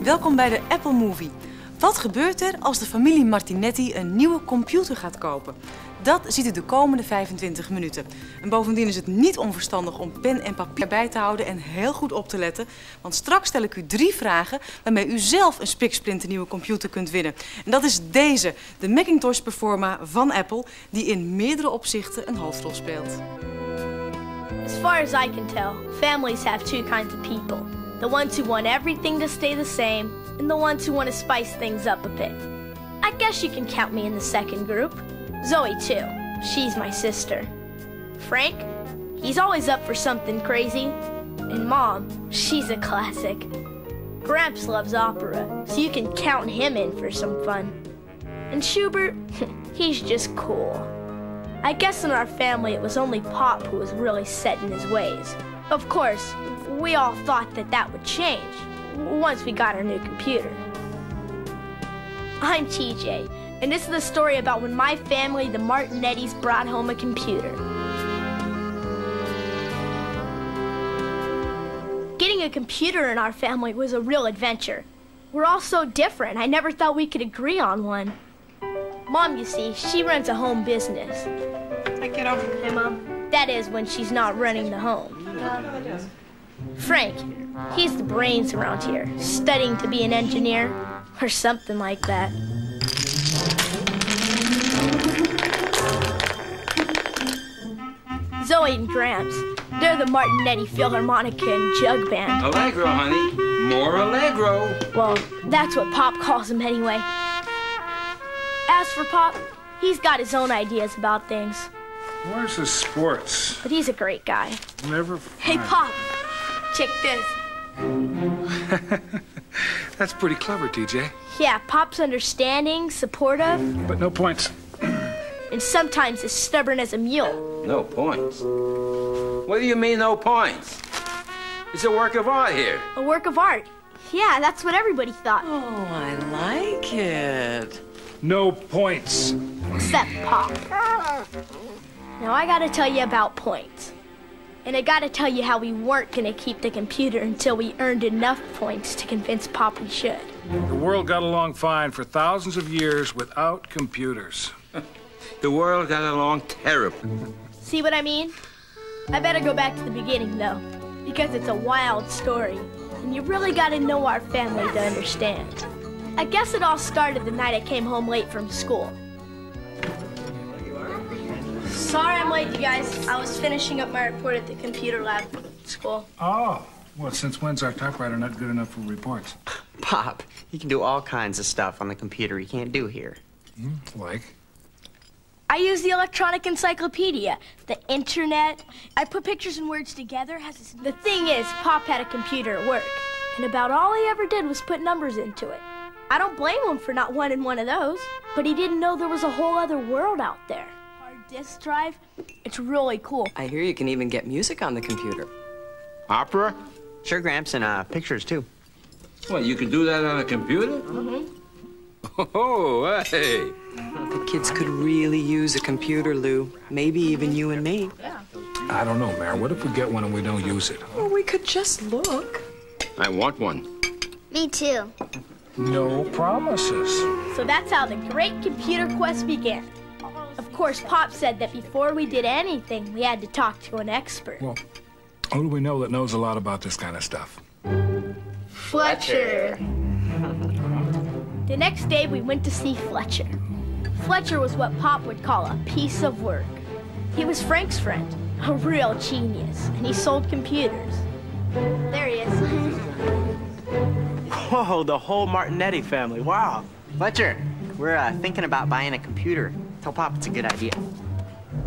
Welkom bij de Apple Movie. Wat gebeurt er als de familie Martinettis een nieuwe computer gaat kopen? Dat ziet u de komende 25 minuten. En bovendien is het niet onverstandig om pen en papier bij te houden en heel goed op te letten. Want straks stel ik u 3 vragen waarmee u zelf een spiksplinternieuwe computer kunt winnen. En dat is deze, de Macintosh Performa van Apple, die in meerdere opzichten een hoofdrol speelt. As far as I can tell, families have 2 kinds of people. The ones who want everything to stay the same, and the ones who want to spice things up a bit. I guess you can count me in the second group. Zoe, too. She's my sister. Frank? He's always up for something crazy. And Mom, she's a classic. Gramps loves opera, so you can count him in for some fun. And Schubert, he's just cool. I guess in our family it was only Pop who was really set in his ways. Of course, we all thought that that would change once we got our new computer. I'm TJ, and this is the story about when my family, the Martinettis, brought home a computer. Getting a computer in our family was a real adventure. We're all so different, I never thought we could agree on one. Mom, you see, she runs a home business. Take it over. Hey, Mom. That is when she's not running the home. Frank, he's the brains around here, studying to be an engineer, or something like that. Zoe and Gramps, they're the Martinetti Philharmonica and Jug Band. Allegro, honey. More Allegro. Well, that's what Pop calls them anyway. As for Pop, he's got his own ideas about things. Where's his sports? But he's a great guy. Never. Hey, Pop, check this. That's pretty clever, TJ. Yeah, Pop's understanding, supportive, But no points. and sometimes as stubborn as a mule. No points. What do you mean, no points? It's a work of art here. A work of art. Yeah, that's what everybody thought, Oh, I like it. No points. except Pop. Now I gotta tell you about points. And I gotta tell you how we weren't gonna keep the computer until we earned enough points to convince Pop we should. The world got along fine for thousands of years without computers. The world got along terribly. See what I mean? I better go back to the beginning, though, because it's a wild story, and you really gotta know our family to understand. I guess it all started the night I came home late from school. Sorry I'm late, you guys. I was finishing up my report at the computer lab at school. Oh, well, since when's our typewriter not good enough for reports? Pop, you can do all kinds of stuff on the computer you can't do here. Like? I use the electronic encyclopedia, the internet. I put pictures and words together. The thing is, Pop had a computer at work, and about all he ever did was put numbers into it. I don't blame him for not wanting one of those, but he didn't know there was a whole other world out there. Hard disk drive, it's really cool. I hear you can even get music on the computer. Opera? Sure, Gramps, and pictures, too. Well, you can do that on a computer? Mm-hmm. Oh, hey. The kids could really use a computer, Lou. Maybe even you and me. I don't know, Mary. What if we get one and we don't use it? Well, we could just look. I want one. Me too. No promises. So that's how the great computer quest began. Of course, Pop said that before we did anything, we had to talk to an expert. Well, who do we know that knows a lot about this kind of stuff? Fletcher. The next day, we went to see Fletcher. Fletcher was what Pop would call a piece of work. He was Frank's friend, a real genius, and he sold computers. There he is. Whoa, the whole Martinetti family. Wow. Fletcher, we're thinking about buying a computer. Tell Pop it's a good idea.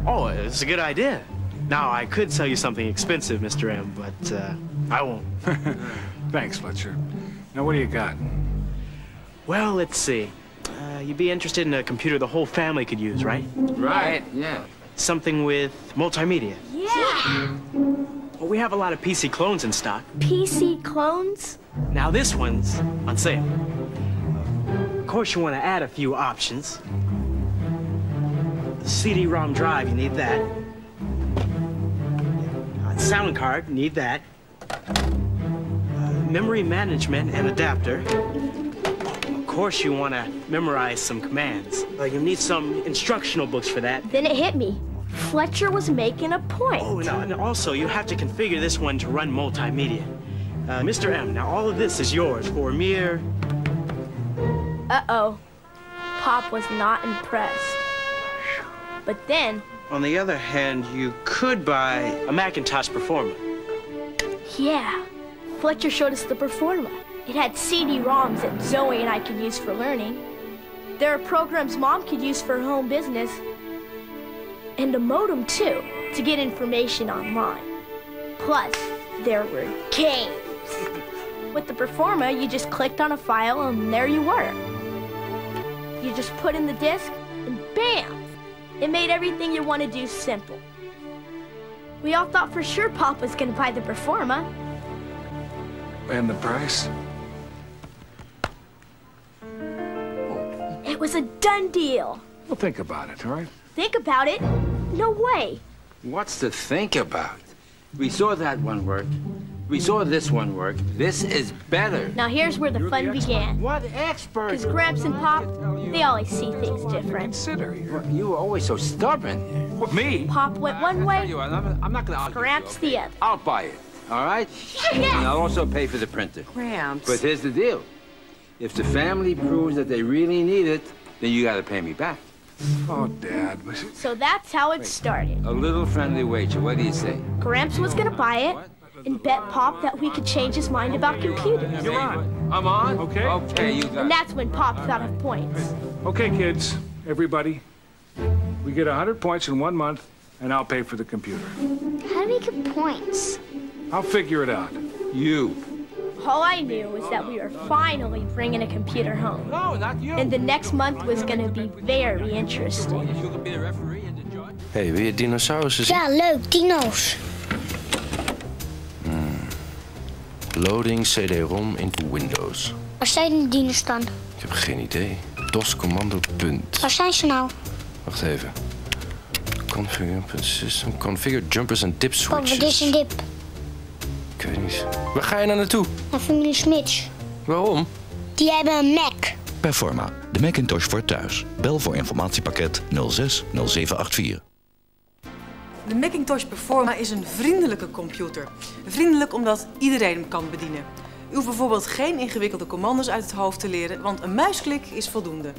Oh, it's a good idea. Now, I could sell you something expensive, Mr. M, but I won't. Thanks, Fletcher. Now, what do you got? Well, let's see. You'd be interested in a computer the whole family could use, right? Right, yeah. Something with multimedia. Yeah. Well, we have a lot of PC clones in stock. PC clones? Now, this one's on sale. Of course, you want to add a few options. The CD-ROM drive, you need that. Sound card, need that. memory management and adapter. Of course you want to memorize some commands. You need some instructional books for that. Then it hit me. Fletcher was making a point. Oh, and also you have to configure this one to run multimedia. Mr. M, now all of this is yours for mere... Uh-oh. Pop was not impressed. But then... On the other hand, you could buy a Macintosh Performa. Yeah. Fletcher showed us the Performa. It had CD-ROMs that Zoe and I could use for learning. There are programs Mom could use for home business. And a modem, too, to get information online. Plus, there were games. With the Performa, you just clicked on a file and there you were. You just put in the disc and bam! It made everything you want to do simple. We all thought for sure Pop was going to buy the Performa. And the price? It was a done deal. Well, think about it, all right? Think about it? No way. What's to think about? We saw that one work. We saw this one work. This is better. Now here's where the fun began. What expert? Because Gramps and Pop, they always see things different. Consider here. You were always so stubborn. What, me? Pop went one I'll way, tell you what, I'm not going to argue. Gramps the other. I'll buy it, all right? And I'll also pay for the printer. Gramps. But here's the deal. If the family proves that they really need it, then you got to pay me back. Oh, Dad. So that's how it started. A little friendly wager. What do you say? Gramps was gonna buy it and bet Pop that we could change his mind about computers. You're on. I'm on? Okay. Okay, you got And it. that's when Pop thought of points. Okay, kids, everybody. We get 100 points in 1 month, and I'll pay for the computer. How do we get points? I'll figure it out. You. All I knew was that we were finally bringing a computer home. No, not you. And the next month was gonna be very interesting. You could be the referee in the joint. Hey, wil je dinosaurussen zien? Ja, leuk, dino's. Loading CD-ROM into Windows. Waar zijn de dino's dan? Ik heb geen idee. DOS-commando punt. Waar zijn ze nou? Wacht even. Configure system. Configure jumpers and dip Papa, switches. dit is een dip. Ik weet niet. Waar ga je nou naartoe? Naar familie Smits. Waarom? Die hebben een Mac. Performa, de Macintosh voor thuis. Bel voor informatiepakket 06 0784. De Macintosh Performa is een vriendelijke computer. Vriendelijk omdat iedereen hem kan bedienen. U hoeft bijvoorbeeld geen ingewikkelde commando's uit het hoofd te leren, want een muisklik is voldoende.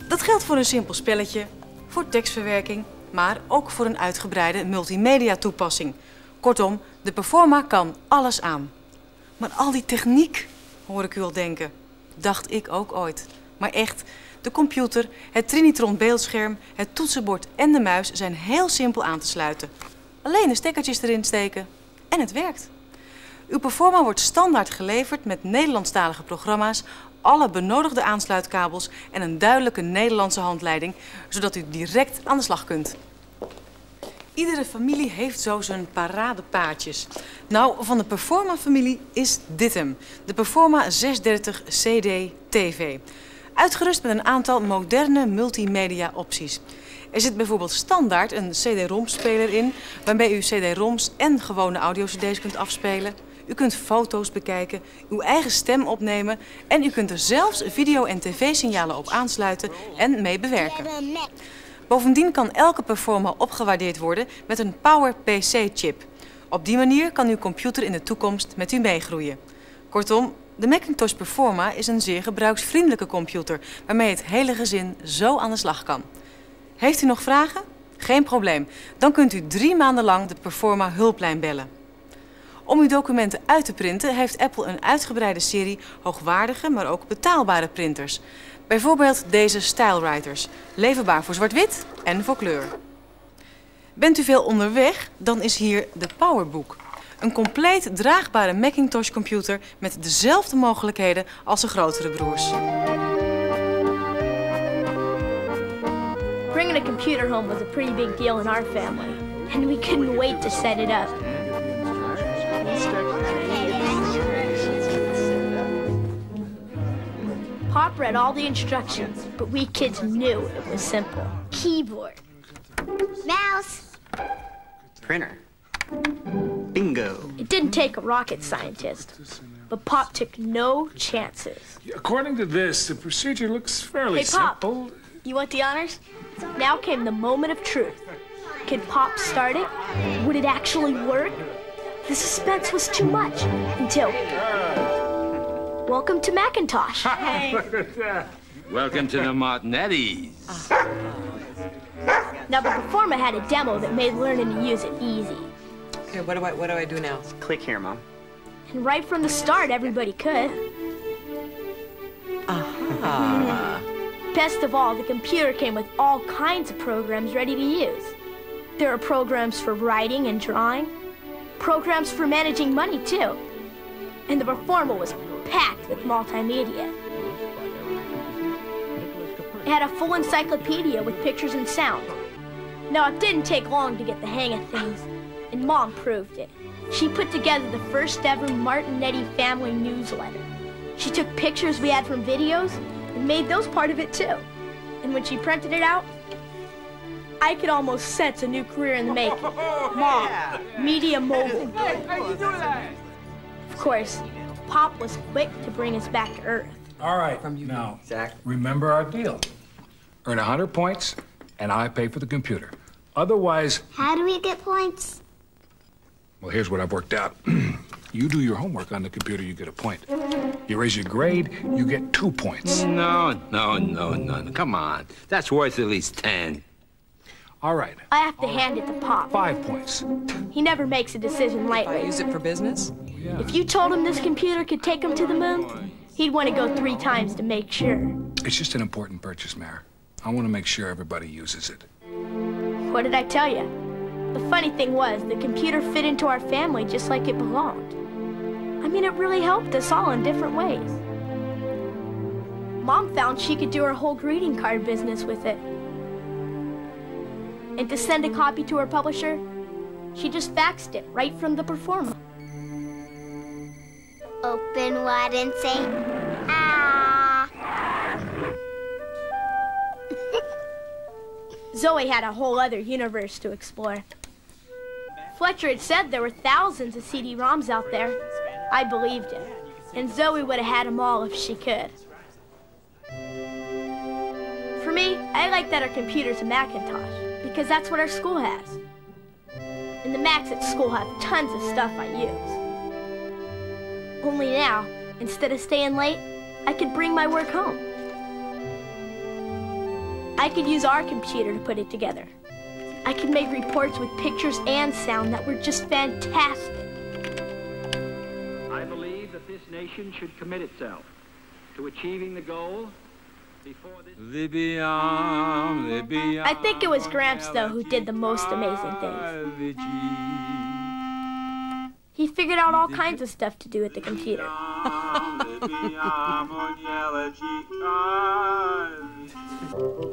Dat geldt voor een simpel spelletje, voor tekstverwerking, maar ook voor een uitgebreide multimedia toepassing. Kortom, de Performa kan alles aan. Maar al die techniek, hoor ik u al denken, dacht ik ook ooit. Maar echt, de computer, het Trinitron beeldscherm, het toetsenbord en de muis zijn heel simpel aan te sluiten. Alleen de stekkertjes erin steken en het werkt. Uw Performa wordt standaard geleverd met Nederlandstalige programma's, alle benodigde aansluitkabels en een duidelijke Nederlandse handleiding, zodat u direct aan de slag kunt. Iedere familie heeft zo zijn paradepaardjes. Nou, van de Performa-familie is dit hem. De Performa 630 CD-TV. Uitgerust met een aantal moderne multimedia-opties. Er zit bijvoorbeeld standaard een CD-ROM-speler in, waarmee u CD-ROMs en gewone audio-CD's kunt afspelen. U kunt foto's bekijken, uw eigen stem opnemen en u kunt er zelfs video- en tv-signalen op aansluiten en mee bewerken. Bovendien kan elke Performa opgewaardeerd worden met een Power PC-chip. Op die manier kan uw computer in de toekomst met u meegroeien. Kortom, de Macintosh Performa is een zeer gebruiksvriendelijke computer waarmee het hele gezin zo aan de slag kan. Heeft u nog vragen? Geen probleem. Dan kunt u 3 maanden lang de Performa hulplijn bellen. Om uw documenten uit te printen heeft Apple een uitgebreide serie hoogwaardige, maar ook betaalbare printers. Bijvoorbeeld deze Stylewriters, leverbaar voor zwart-wit en voor kleur. Bent u veel onderweg, dan is hier de Powerbook. Een compleet draagbare Macintosh computer met dezelfde mogelijkheden als de grotere broers. Bringing a computer home was a pretty big deal in our family, and we couldn't wait to set it up. Pop read all the instructions, but we kids knew it was simple. Keyboard. Mouse. Printer. Bingo. It didn't take a rocket scientist, but Pop took no chances. According to this, the procedure looks fairly Hey, Pop, simple. you want the honors? Now came the moment of truth. Could Pop start it? Would it actually work? The suspense was too much until... Welcome to Macintosh. Hey. Welcome to the Martinettis. Now, the Performa had a demo that made learning to use it easy. Okay, what do I do now? Click here, Mom. And right from the start, everybody could. Best of all, the computer came with all kinds of programs ready to use. There are programs for writing and drawing, programs for managing money, too. And the Performa was packed with multimedia. It had a full encyclopedia with pictures and sound. Now, it didn't take long to get the hang of things, and Mom proved it. She put together the first ever Martinetti family newsletter. She took pictures we had from videos and made those part of it, too. And when she printed it out, I could almost sense a new career in the making. Mom, media mogul. Of course, Pop was quick to bring us back to Earth. All right, now, remember our deal. Earn 100 points, and I pay for the computer. Otherwise... How do we get points? Well, here's what I've worked out. You do your homework on the computer, you get a point. You raise your grade, you get 2 points. No. Come on. That's worth at least 10. All right. I have to hand it to Pop. 5 points. He never makes a decision lightly. I use it for business? Yeah. If you told him this computer could take him to the moon, he'd want to go 3 times to make sure. It's just an important purchase, Mayor. I want to make sure everybody uses it. What did I tell you? The funny thing was, the computer fit into our family just like it belonged. I mean, it really helped us all in different ways. Mom found she could do her whole greeting card business with it. And to send a copy to her publisher, she just faxed it right from the Performa. Open wide and say, Zoe had a whole other universe to explore. Fletcher had said there were thousands of CD-ROMs out there. I believed him, and Zoe would have had them all if she could. For me, I like that our computer's a Macintosh, because that's what our school has. And the Macs at school have tons of stuff I use. Only now, instead of staying late, I could bring my work home. I could use our computer to put it together. I could make reports with pictures and sound that were just fantastic. I believe that this nation should commit itself to achieving the goal before this... I think it was Gramps, though, who did the most amazing things. He figured out all kinds of stuff to do with the computer.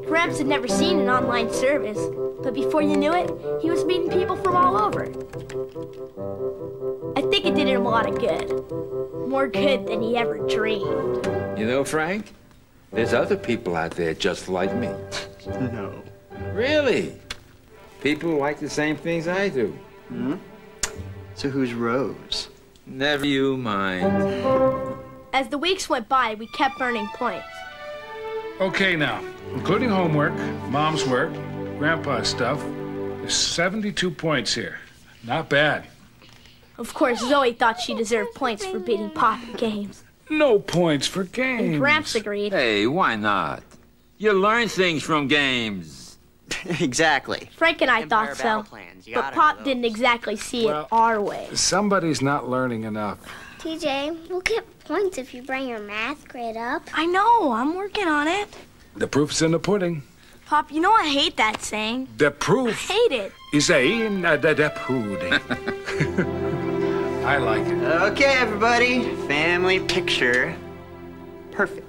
Gramps had never seen an online service, but before you knew it, he was meeting people from all over. I think it did him a lot of good. More good than he ever dreamed. You know, Frank, there's other people out there just like me. No. Really? People who like the same things I do. Hmm? So who's Rose? Never you mind. As the weeks went by, we kept earning points. Okay, now, including homework, Mom's work, Grandpa's stuff, there's 72 points here. Not bad. Of course, Zoe thought she deserved points for beating Pop in games. No points for games. And Gramps agreed. Hey, why not? You learn things from games. Exactly. Frank and I thought so, but Pop didn't exactly see it our way. Somebody's not learning enough. TJ, we'll get points if you bring your math grade up. I know, I'm working on it. The proof's in the pudding. Pop, you know I hate that saying. The proof I hate it. is in the pudding. I like it. Okay, everybody. Family picture. Perfect.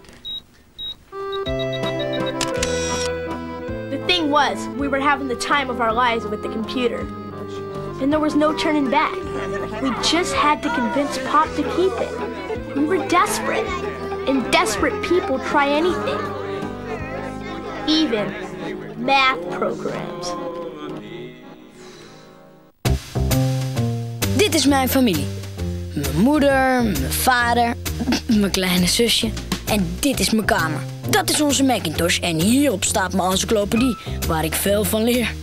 The thing was, we were having the time of our lives with the computer. And there was no turning back. We just had to convince Pop to keep it. We were desperate. And desperate people try anything. Even math programs. Dit is mijn familie. mijn moeder, mijn vader, mijn kleine zusje. En dit is mijn kamer. Dat is onze Macintosh en hierop staat mijn encyclopedie, waar ik veel van leer.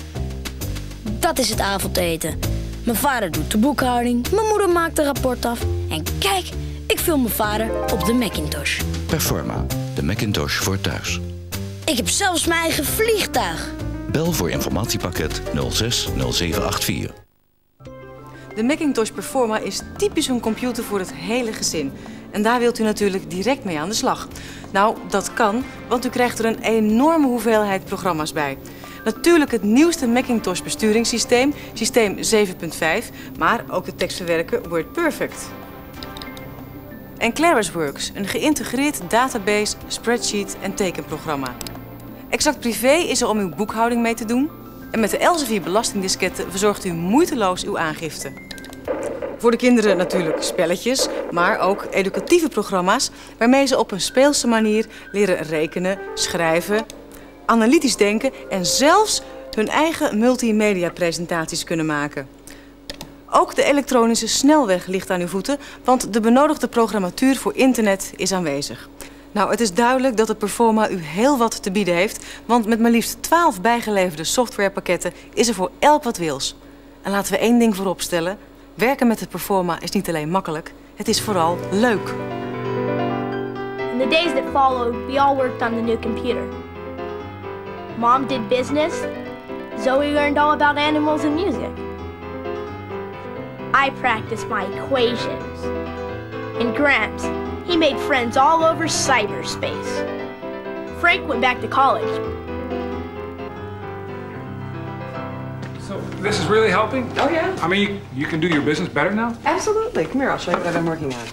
Dat is het avondeten. Mijn vader doet de boekhouding, mijn moeder maakt de rapport af. En kijk, ik film mijn vader op de Macintosh. Performa, de Macintosh voor thuis. Ik heb zelfs mijn eigen vliegtuig. Bel voor informatiepakket 06 0784. De Macintosh Performa is typisch een computer voor het hele gezin. En daar wilt u natuurlijk direct mee aan de slag. Nou, dat kan, want u krijgt er een enorme hoeveelheid programma's bij. Natuurlijk het nieuwste Macintosh besturingssysteem, systeem 7.5, maar ook de tekstverwerker WordPerfect. En ClarisWorks, een geïntegreerd database, spreadsheet en tekenprogramma. Exact Privé is er om uw boekhouding mee te doen. En met de Elsevier belastingdisketten verzorgt u moeiteloos uw aangifte. Voor de kinderen natuurlijk spelletjes, maar ook educatieve programma's waarmee ze op een speelse manier leren rekenen, schrijven, analytisch denken en zelfs hun eigen multimedia-presentaties kunnen maken. Ook de elektronische snelweg ligt aan uw voeten, want de benodigde programmatuur voor internet is aanwezig. Nou, het is duidelijk dat de Performa u heel wat te bieden heeft, want met maar liefst 12 bijgeleverde softwarepakketten is er voor elk wat wils. En laten we één ding voorop stellen. Werken met de Performa is niet alleen makkelijk, het is vooral leuk. In the days that followed, we all worked on the new computer. Mom did business. Zoe learned all about animals and music. I practiced my equations. And Gramps, he made friends all over cyberspace. Frank went back to college. So this is really helping? Oh, yeah. I mean, you can do your business better now? Absolutely. Come here, I'll show you what I'm working on.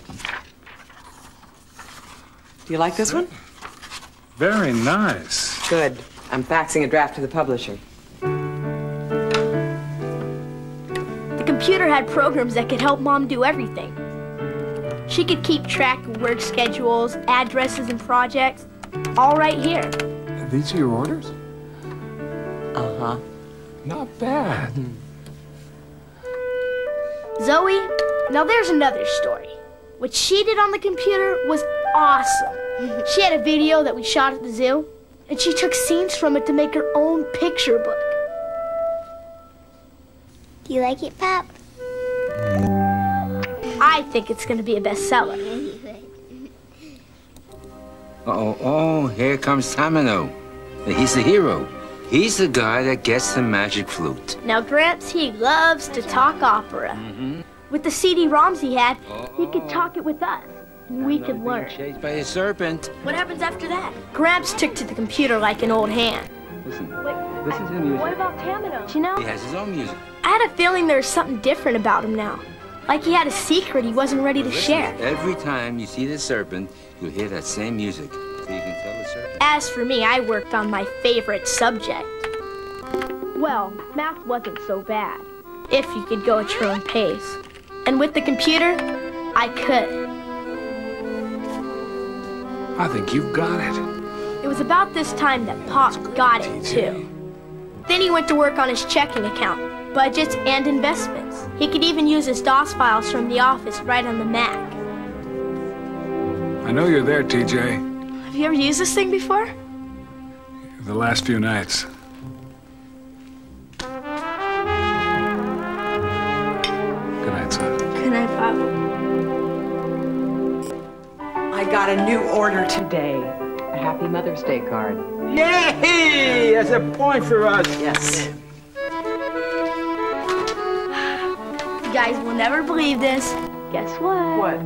Do you like this one? Very nice. Good. I'm faxing a draft to the publisher. The computer had programs that could help Mom do everything. She could keep track of work schedules, addresses, and projects, all right here. These are your orders? Uh-huh. Not bad. Zoe, now there's another story. What she did on the computer was awesome. She had a video that we shot at the zoo, and she took scenes from it to make her own picture book. Do you like it, Pop? I think it's going to be a bestseller. Oh, here comes Tamino. He's the hero. He's the guy that gets the magic flute. Now, Gramps, he loves to talk opera. With the CD-ROMs he had, he could talk it with us, and we could learn. Chased by a serpent. What happens after that? Gramps took to the computer like an old hand. Listen, Wait, listen to the music. What about Tamino? You know, He has his own music. I had a feeling there was something different about him now. Like he had a secret he wasn't ready to share. Every time you see the serpent, you'll hear that same music. So you can tell the serpent. As for me, I worked on my favorite subject. Well, math wasn't so bad, if you could go at your own pace. And with the computer, I could. I think you've got it. It was about this time that Pop got it, too. Then he went to work on his checking account, budgets, and investments. He could even use his DOS files from the office right on the Mac. I know you're there, TJ. Have you ever used this thing before? The last few nights. Good night, son. Good night, Pop. I got a new order today. A Happy Mother's Day card. Yay! That's a point for us. Yes. You guys will never believe this. Guess what? What?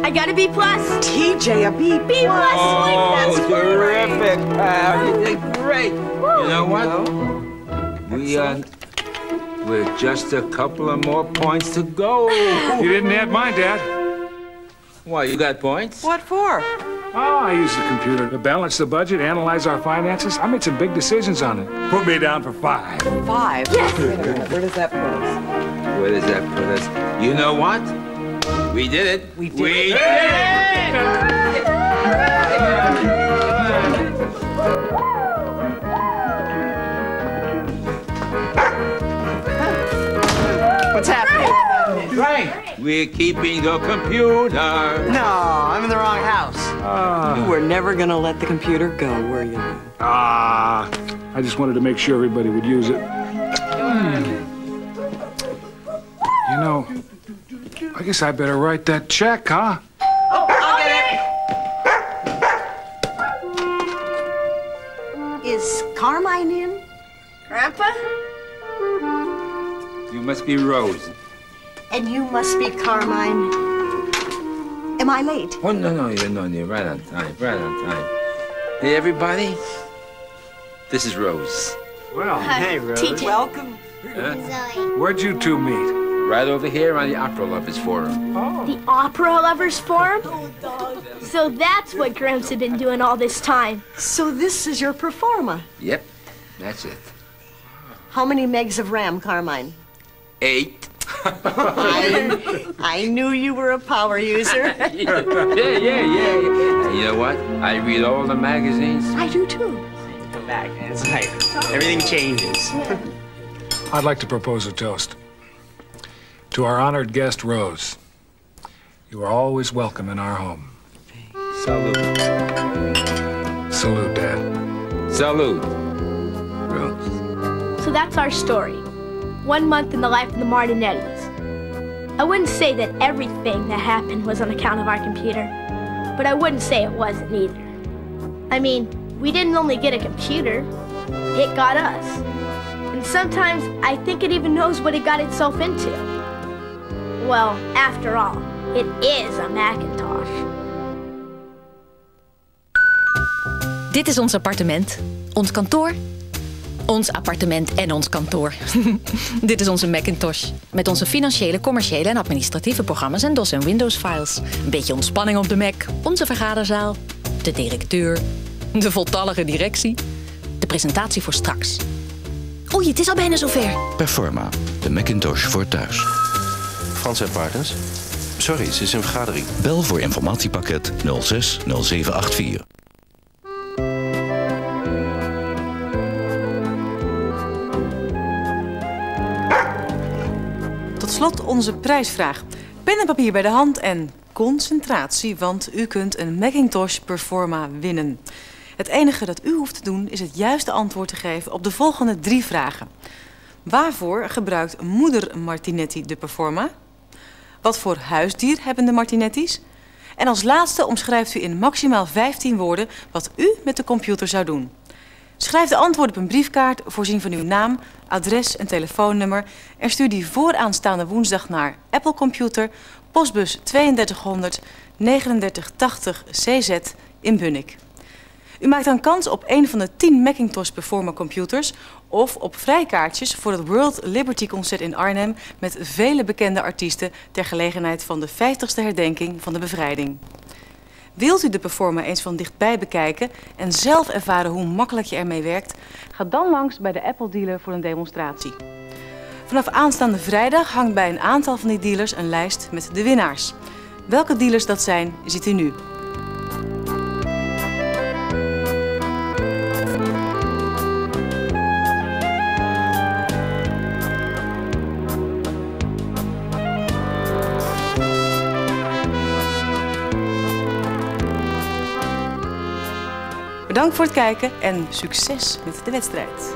I got a B+. TJ, a B+. B+, Oh, that's terrific, pal. You did great. Woo. You know what? No? We're just a couple of more points to go. You didn't add mine, Dad. Why, you got points? What for? Oh, I used the computer to balance the budget, analyze our finances. I made some big decisions on it. Put me down for 5. 5? Yes. Wait a minute, where does that put us? Where does that put us? You know what? We did it. We did it. What's happening? Right. We're keeping the computer. No, I'm in the wrong house. You were never gonna let the computer go, were you? I just wanted to make sure everybody would use it. You know, I guess I better write that check, huh? Oh, I'll get it. Is Carmine in? Grandpa? You must be Rose. And you must be Carmine. Am I late? Oh, no, you're right on time, Hey, everybody. This is Rose. Well, Hey, Rose. TJ. Welcome. Huh? where'd you two meet? Right over here on the Opera Lovers Forum. The Opera Lovers Forum? So that's what Gramps had been doing all this time. So this is your Performa. Yep, that's it. How many megs of RAM, Carmine? 8. I knew you were a power user. Yeah. You know what? I read all the magazines. I do too. Come back, man. It's like everything changes. I'd like to propose a toast. To our honored guest, Rose. You are always welcome in our home. Salute. Salute, Dad. Salute. Rose. So that's our story. 1 month in the life of the Martinettis. I wouldn't say that everything that happened was on account of our computer, but I wouldn't say it wasn't either. I mean, we didn't only get a computer, it got us. And sometimes I think it even knows what it got itself into. Well, after all, it is a Macintosh. Dit is ons appartement, ons kantoor, ons appartement en ons kantoor. Dit is onze Macintosh. Met onze financiële, commerciële en administratieve programma's en DOS en Windows files. Een beetje ontspanning op de Mac, onze vergaderzaal, de directeur, de voltallige directie, de presentatie voor straks. Oei, het is al bijna zover. Performa, de Macintosh voor thuis. Frans en Partners? Sorry, ze is in vergadering. Bel voor informatiepakket 06 0784. Tot slot onze prijsvraag. Pen en papier bij de hand en concentratie, want u kunt een Macintosh Performa winnen. Het enige dat u hoeft te doen is het juiste antwoord te geven op de volgende 3 vragen. Waarvoor gebruikt moeder Martinetti de Performa? Wat voor huisdier hebben de Martinettis? En als laatste omschrijft u in maximaal 15 woorden wat u met de computer zou doen. Schrijf de antwoorden op een briefkaart, voorzien van uw naam, adres en telefoonnummer en stuur die vooraanstaande woensdag naar Apple Computer, postbus 3200 3980 CZ in Bunnik. U maakt dan kans op een van de 10 Macintosh Performa computers of op vrijkaartjes voor het World Liberty Concert in Arnhem met vele bekende artiesten ter gelegenheid van de 50ste herdenking van de bevrijding. Wilt u de Performa eens van dichtbij bekijken en zelf ervaren hoe makkelijk je ermee werkt? Ga dan langs bij de Apple dealer voor een demonstratie. Vanaf aanstaande vrijdag hangt bij een aantal van die dealers een lijst met de winnaars. Welke dealers dat zijn, ziet u nu. Bedankt voor het kijken en succes met de wedstrijd.